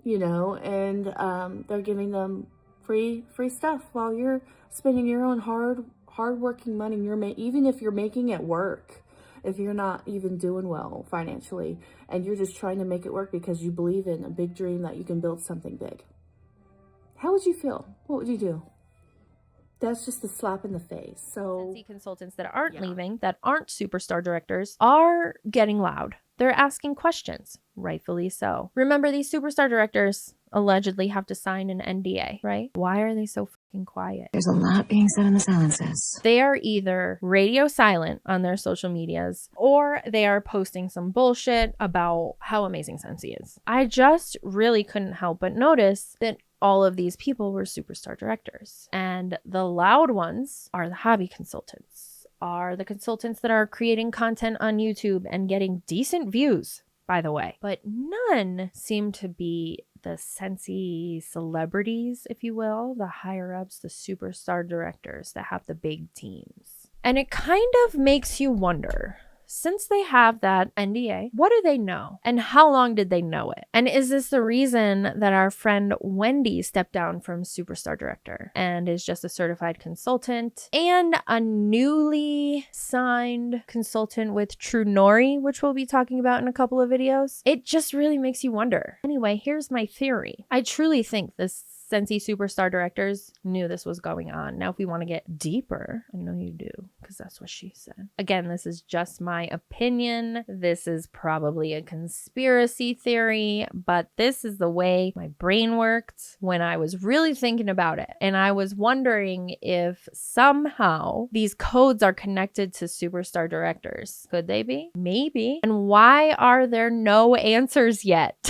they're giving them free stuff while you're spending your own hard-working money. Even if you're making it work, if you're not even doing well financially and you're just trying to make it work because you believe in a big dream that you can build something big? How would you feel? What would you do? That's just a slap in the face. So Scentsy consultants that aren't leaving, that aren't superstar directors, are getting loud. They're asking questions, rightfully so. Remember, these superstar directors allegedly have to sign an NDA, right? Why are they so fucking quiet? There's a lot being said in the silences. They are either radio silent on their social medias, or they are posting some bullshit about how amazing Scentsy is. I just really couldn't help but notice that all of these people were superstar directors. And the loud ones are the hobby consultants, are the consultants that are creating content on YouTube and getting decent views, by the way. But none seem to be the Scentsy celebrities, if you will, the higher ups, the superstar directors that have the big teams. And it kind of makes you wonder, since they have that NDA, what do they know? And how long did they know it? And is this the reason that our friend Wendy stepped down from superstar director and is just a certified consultant and a newly signed consultant with True Nori, which we'll be talking about in a couple of videos? It just really makes you wonder. Anyway, here's my theory. I truly think this Scentsy superstar directors knew this was going on. Now, if we want to get deeper, I know you do, because that's what she said. Again, this is just my opinion. This is probably a conspiracy theory, but this is the way my brain worked when I was really thinking about it. And I was wondering if somehow these codes are connected to superstar directors. Could they be? Maybe. And why are there no answers yet?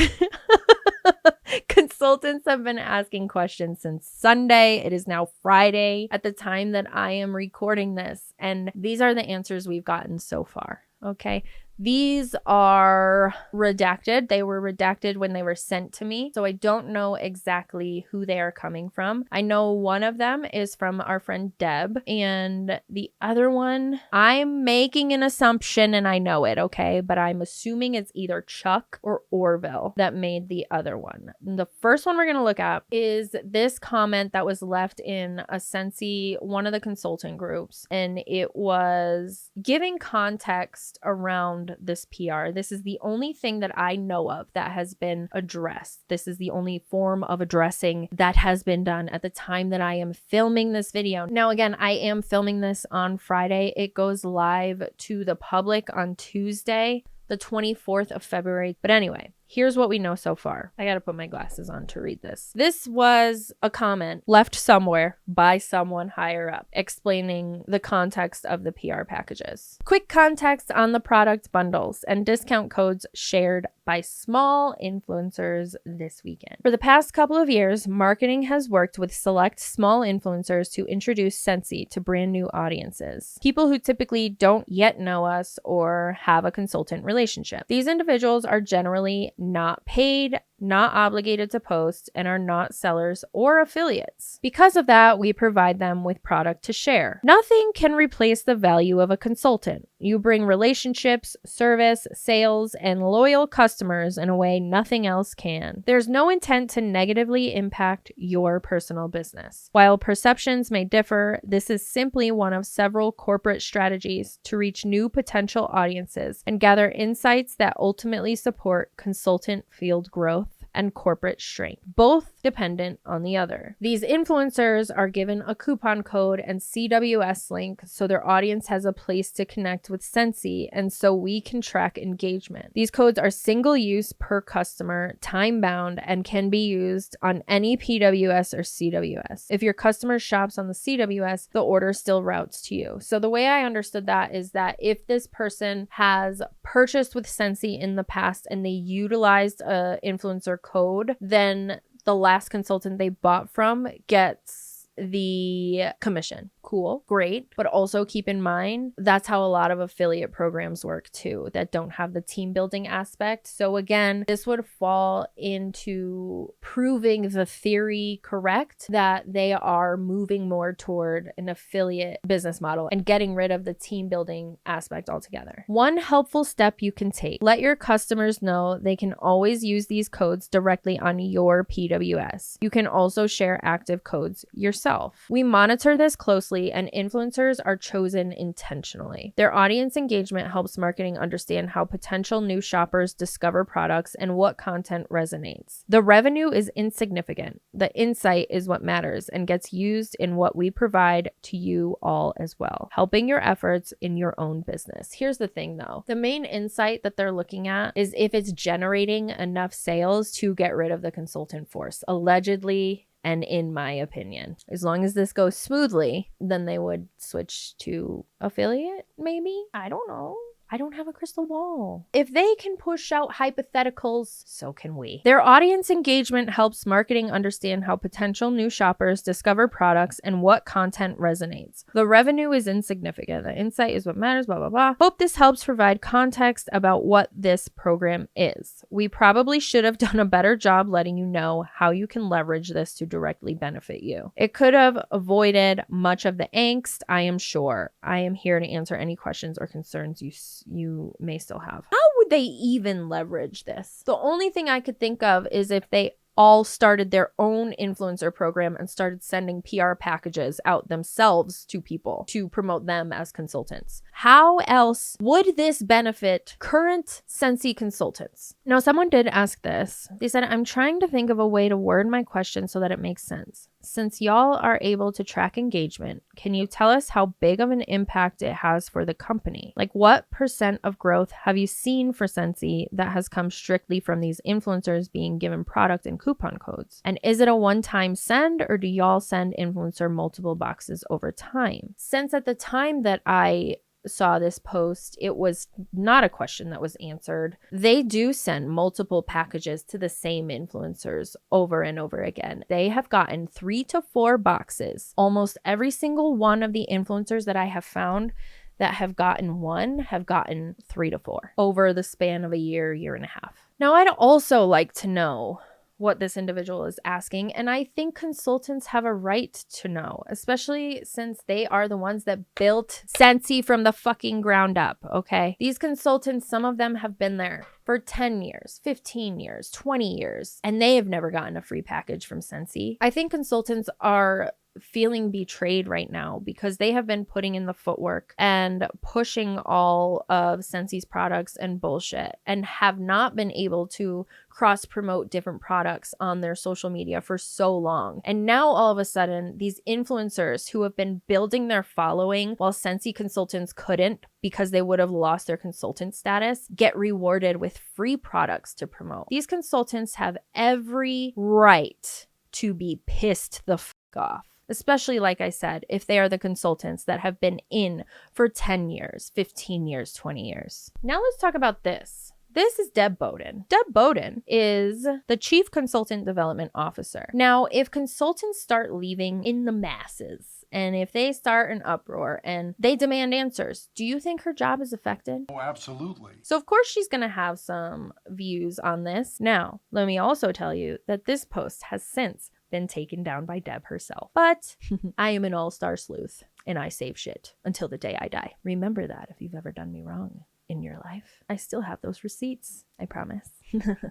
Consultants have been asking questions since Sunday. It is now Friday at the time that I am recording this. And these are the answers we've gotten so far. Okay. These are redacted. They were redacted when they were sent to me. So I don't know exactly who they are coming from. I know one of them is from our friend Deb, and the other one, I'm making an assumption and I know it, okay? But I'm assuming it's either Chuck or Orville that made the other one. The first one we're going to look at is this comment that was left in a Scentsy, one of the consultant groups, and it was giving context around this PR. This is the only thing that I know of that has been addressed. This is the only form of addressing that has been done at the time that I am filming this video. Now, again, I am filming this on Friday. It goes live to the public on Tuesday, the 24th of February. But anyway, here's what we know so far. I gotta put my glasses on to read this. This was a comment left somewhere by someone higher up explaining the context of the PR packages. Quick context on the product bundles and discount codes shared by small influencers this weekend. For the past couple of years, marketing has worked with select small influencers to introduce Scentsy to brand new audiences. People who typically don't yet know us or have a consultant relationship. These individuals are generally not paid, not obligated to post, and are not sellers or affiliates. Because of that, we provide them with product to share. Nothing can replace the value of a consultant. You bring relationships, service, sales, and loyal customers in a way nothing else can. There's no intent to negatively impact your personal business. While perceptions may differ, this is simply one of several corporate strategies to reach new potential audiences and gather insights that ultimately support consultant field growth and corporate strength, both dependent on the other. These influencers are given a coupon code and CWS link so their audience has a place to connect with Scentsy, and so we can track engagement. These codes are single use per customer, time bound, and can be used on any PWS or CWS. If your customer shops on the CWS, the order still routes to you. So the way I understood that is that if this person has purchased with Scentsy in the past and they utilized a influencer code, then the last consultant they bought from gets the commission. Cool, great. But also keep in mind, that's how a lot of affiliate programs work too, that don't have the team building aspect. So again, this would fall into proving the theory correct that they are moving more toward an affiliate business model and getting rid of the team building aspect altogether. One helpful step you can take: let your customers know they can always use these codes directly on your PWS. You can also share active codes yourself. We monitor this closely closely, and influencers are chosen intentionally. Their audience engagement helps marketing understand how potential new shoppers discover products and what content resonates. The revenue is insignificant. The insight is what matters and gets used in what we provide to you all as well, helping your efforts in your own business. Here's the thing though. The main insight that they're looking at is if it's generating enough sales to get rid of the consultant force. Allegedly, and in my opinion, as long as this goes smoothly, then they would switch to affiliate, maybe? I don't know. I don't have a crystal ball. If they can push out hypotheticals, so can we. Their audience engagement helps marketing understand how potential new shoppers discover products and what content resonates. The revenue is insignificant. The insight is what matters, blah, blah, blah. Hope this helps provide context about what this program is. We probably should have done a better job letting you know how you can leverage this to directly benefit you. It could have avoided much of the angst, I am sure. I am here to answer any questions or concerns you may still have. How would they even leverage this? The only thing I could think of is if they all started their own influencer program and started sending PR packages out themselves to people to promote them as consultants. How else would this benefit current Scentsy consultants? Now, someone did ask this. They said, I'm trying to think of a way to word my question so that it makes sense. Since y'all are able to track engagement, can you tell us how big of an impact it has for the company? Like, what % of growth have you seen for Scentsy that has come strictly from these influencers being given product and coupon codes? And is it a one-time send, or do y'all send influencer multiple boxes over time? Since at the time that I saw this post, it was not a question that was answered. They do send multiple packages to the same influencers over and over again. They have gotten 3 to 4 boxes. Almost every single one of the influencers that I have found that have gotten one have gotten 3 to 4 over the span of a year, year and a half. Now, I'd also like to know what this individual is asking, and I think consultants have a right to know, especially since they are the ones that built Scentsy from the fucking ground up, okay? These consultants, some of them have been there for 10 years, 15 years, 20 years, and they have never gotten a free package from Scentsy. I think consultants are feeling betrayed right now because they have been putting in the footwork and pushing all of Scentsy's products and bullshit and have not been able to cross promote different products on their social media for so long. And now all of a sudden, these influencers who have been building their following while Scentsy consultants couldn't because they would have lost their consultant status, get rewarded with free products to promote. These consultants have every right to be pissed the fuck off. Especially, like I said, if they are the consultants that have been in for 10 years, 15 years, 20 years. Now let's talk about this. This is Deb Bowden. Deb Bowden is the Chief Consultant Development Officer. Now, if consultants start leaving in the masses, and if they start an uproar and they demand answers, do you think her job is affected? Oh, absolutely. So of course she's going to have some views on this. Now, let me also tell you that this post has since been taken down by Deb herself. But I am an all-star sleuth and I save shit until the day I die. Remember that if you've ever done me wrong in your life. I still have those receipts, I promise.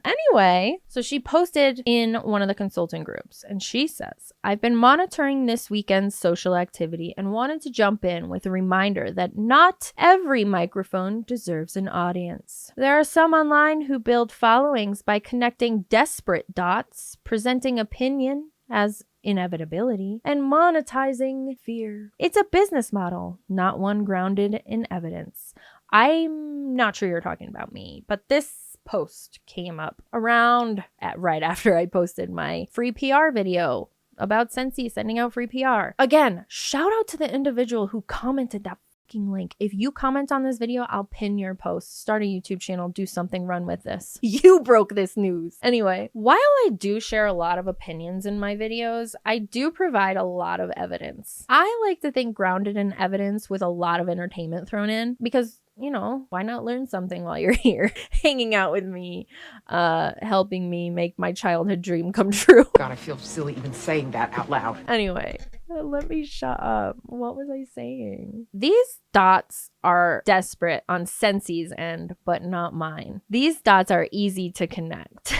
Anyway, so she posted in one of the consultant groups and she says, I've been monitoring this weekend's social activity and wanted to jump in with a reminder that not every microphone deserves an audience. There are some online who build followings by connecting desperate dots, presenting opinion as inevitability, and monetizing fear. It's a business model, not one grounded in evidence. I'm not sure you're talking about me, but this post came up around right after I posted my free PR video about Scentsy sending out free PR. Again, shout out to the individual who commented that fucking link. If you comment on this video, I'll pin your post, start a YouTube channel, do something, run with this. You broke this news. Anyway, while I do share a lot of opinions in my videos, I do provide a lot of evidence. I like to think grounded in evidence with a lot of entertainment thrown in because, you know, why not learn something while you're here hanging out with me, helping me make my childhood dream come true. God, I feel silly even saying that out loud. Anyway, let me shut up. What was I saying? These dots are desperate on Scentsy's end, but not mine. These dots are easy to connect.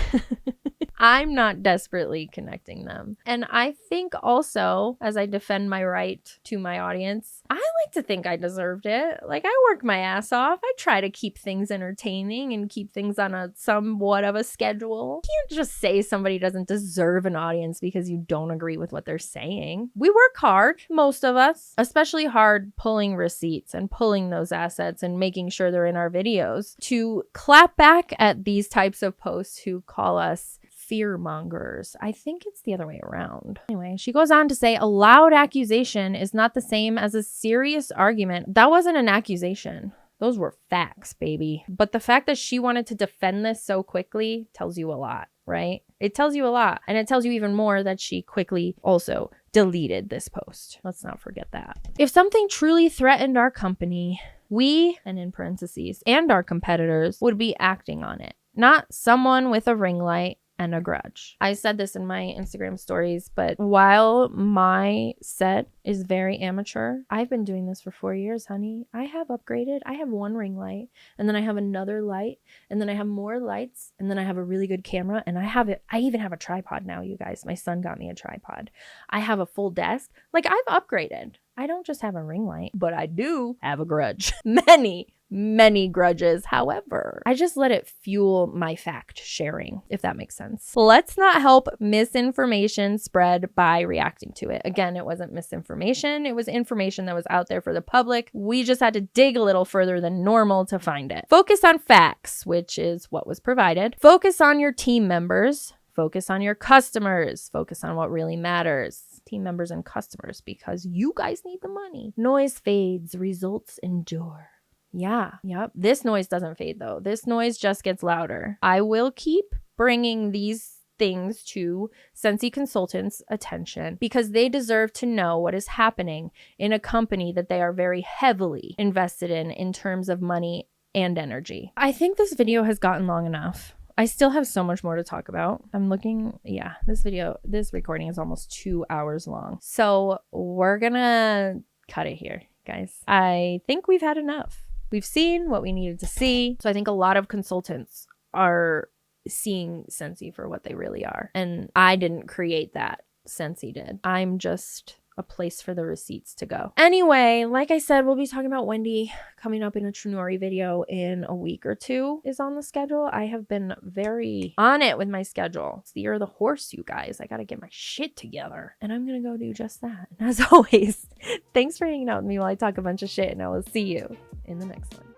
I'm not desperately connecting them. And I think also, as I defend my right to my audience, I like to think I deserved it. Like, I worked my ass off. I try to keep things entertaining and keep things on a somewhat of a schedule. You can't just say somebody doesn't deserve an audience because you don't agree with what they're saying. We work hard, most of us, especially hard pulling receipts and pulling those assets and making sure they're in our videos, to clap back at these types of posts who call us fear mongers. I think it's the other way around. Anyway, she goes on to say, a loud accusation is not the same as a serious argument. That wasn't an accusation. Those were facts, baby. But the fact that she wanted to defend this so quickly tells you a lot, right? It tells you a lot. And it tells you even more that she quickly also deleted this post. Let's not forget that. If something truly threatened our company, we, and in parentheses, and our competitors would be acting on it, not someone with a ring light and a grudge. I said this in my Instagram stories, but while my set is very amateur, I've been doing this for 4 years, honey. I have upgraded. I have one ring light, and then I have another light, and then I have more lights, and then I have a really good camera, and I even have a tripod now, you guys. My son got me a tripod. I have a full desk. Like, I've upgraded. I don't just have a ring light, but I do have a grudge. Many grudges. However, I just let it fuel my fact sharing, if that makes sense. Let's not help misinformation spread by reacting to it. Again, it wasn't misinformation. It was information that was out there for the public. We just had to dig a little further than normal to find it. Focus on facts, which is what was provided. Focus on your team members. Focus on your customers. Focus on what really matters. Team members and customers, because you guys need the money. Noise fades, results endure. Yeah, yep. This noise doesn't fade though. This noise just gets louder. I will keep bringing these things to Scentsy consultants' attention because they deserve to know what is happening in a company that they are very heavily invested in terms of money and energy. I think this video has gotten long enough. I still have so much more to talk about. I'm looking, yeah, this recording is almost 2 hours long. So we're gonna cut it here, guys. I think we've had enough. We've seen what we needed to see. So I think a lot of consultants are seeing Scentsy for what they really are. And I didn't create that. Scentsy did. I'm just a place for the receipts to go. Anyway, like I said, we'll be talking about Wendy coming up in a True Nori video in a week or two is on the schedule. I have been very on it with my schedule. It's the year of the horse, you guys. I gotta get my shit together. And I'm gonna go do just that. And as always, thanks for hanging out with me while I talk a bunch of shit, and I will see you in the next one.